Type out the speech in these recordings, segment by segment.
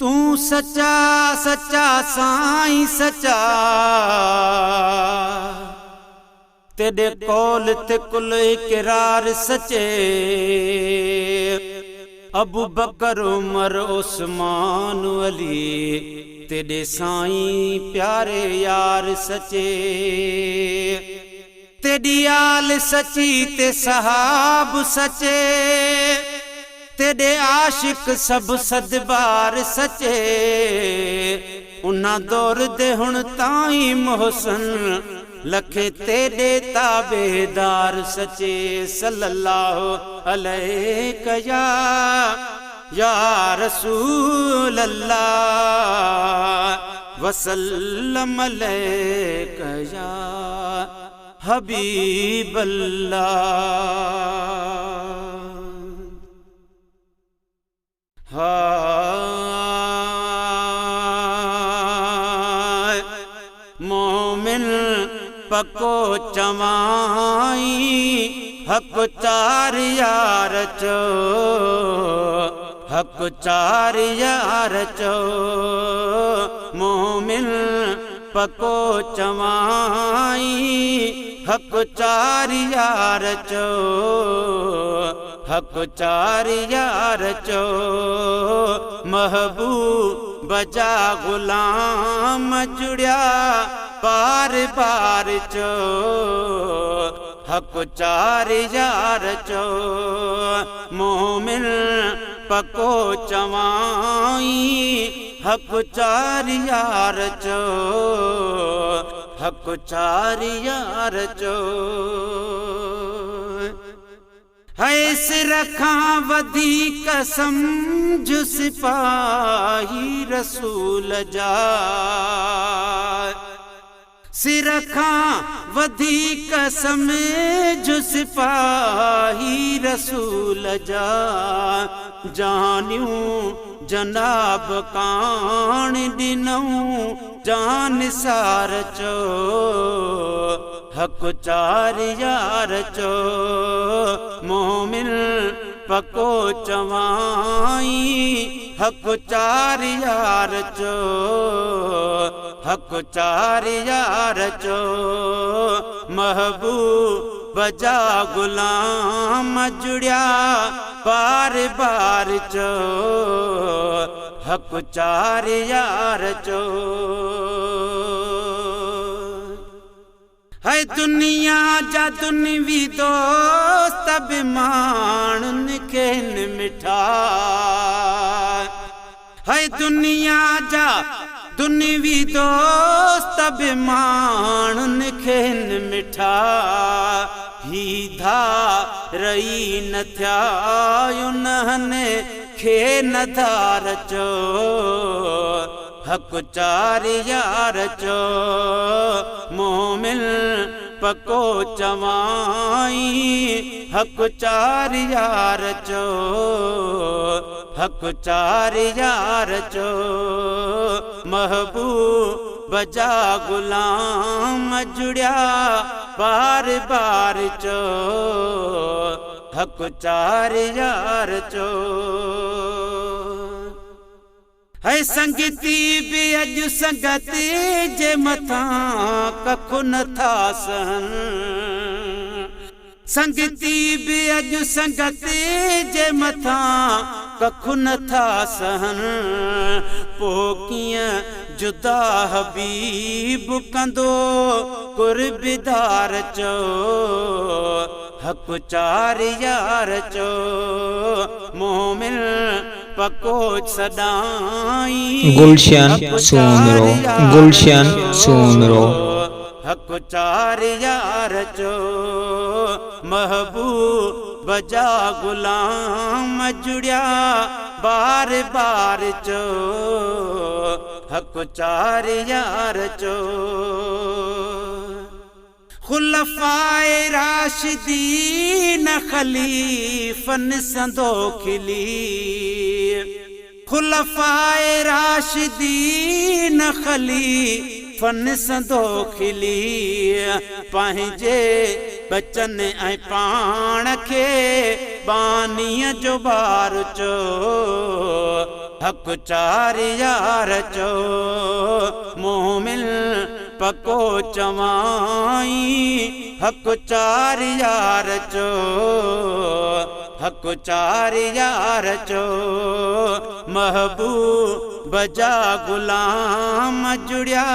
तू सच्चा सच्चा साईं सच्चा, तेरे कौल ते कुल इकरार सच्चे। अबू बकर उमर उस्मान अली, तेरे साईं प्यारे यार सच्चे। तेरी आल सच्ची ते सहाब सच्चे, तेरे आशिक सब सदबार सच्चे। उन्ना दौर दे हुण ताई मोहसन, लखे तेरे ताबेदार सच्चे। सल्लल्लाहु अलैहि या रसूल अल्लाह, वसल्लम अलैका या हबीब अल्लाह। मोमिन पको चवाई, हक चार यार चो, हक चार यार चो। मोमिन पको चवाई, हक चार यार चो, हक चार यार चो। महबूब बजा गुलाम जुड़िया बार बार चो, हक चार यार चो। मोमिन पको चवाई, हक चार यार चो, हक चार यार चो। है सिर खां वधीक समझ सिपाही रसूल जा, सिर खां वधीक समझ सिपाही रसूल जा। जानियूं जनाब कान दिनऊं जान सार चो, हक चार यार चो। मोमिन पको चवाई, हक चार यार चो, हक चार यार चो। महबूब बजा गुलाम जुड़िया बार बार चो, हक चार यार चो। है दुनिया जा दुनिवी दोस्त बेमानन के मिठा, है दुनिया जा दुनिवी दोस्त बेमानन के मिठा। ही धा रही न थया उन्हने खे न धार चो, हक चार यार चो। मोमिन पको चवाई, हक चार यार चो, हक चार यार चो। महबूब बजा गुलाम जुड़िया बार बार चो, हक चार यार चो। है संगती बि अज संगती जे मथा कखु नथा सहन, संगती बि अज संगती जे मथा कखु नथा सहन। पो कीअं जुदा हबीब कंदो कुर्बदार चो, हक चार यार चो। मोमिन पको सदाई, गुलशन सोमरो, गुलशन सोमरो, हक चार यार चो। महबूब बजा गुलाम जुड़िया बार बार चो, हक चार यार चो। खुलफाए राशिदीन खलीफन संदो खिली, खुलफाए राशिदीन खलीफन संदो खिली। पंहिंजे बचन ऐं पाण खे बानीअ जो बार चो, हक चार यार चो मोमिन पको चवाई हक चार यार चो हक चार यार चो महबूब जा गुलाम जुड़िया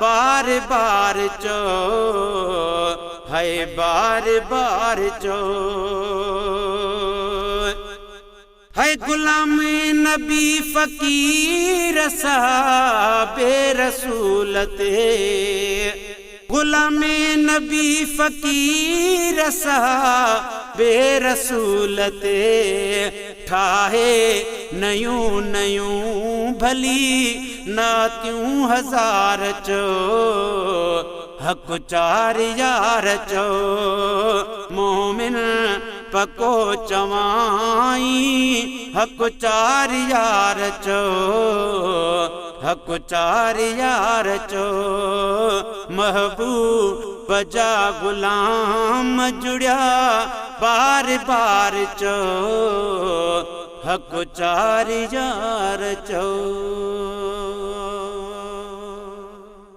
बार बार चो है बार बार चो है गुलाम नबी फकीर साहबे रसूल ते गुलाम नबी फकीर साहबे रसूल ते ठाहे नयूं नयूं भली नातियूं हजार चो हक चार यार चो मोमिन पको चवाई हक चार यार चो हक चार यार चो महबूब जा गुलाम जुड़िया बार बार चो हक चार यार चो।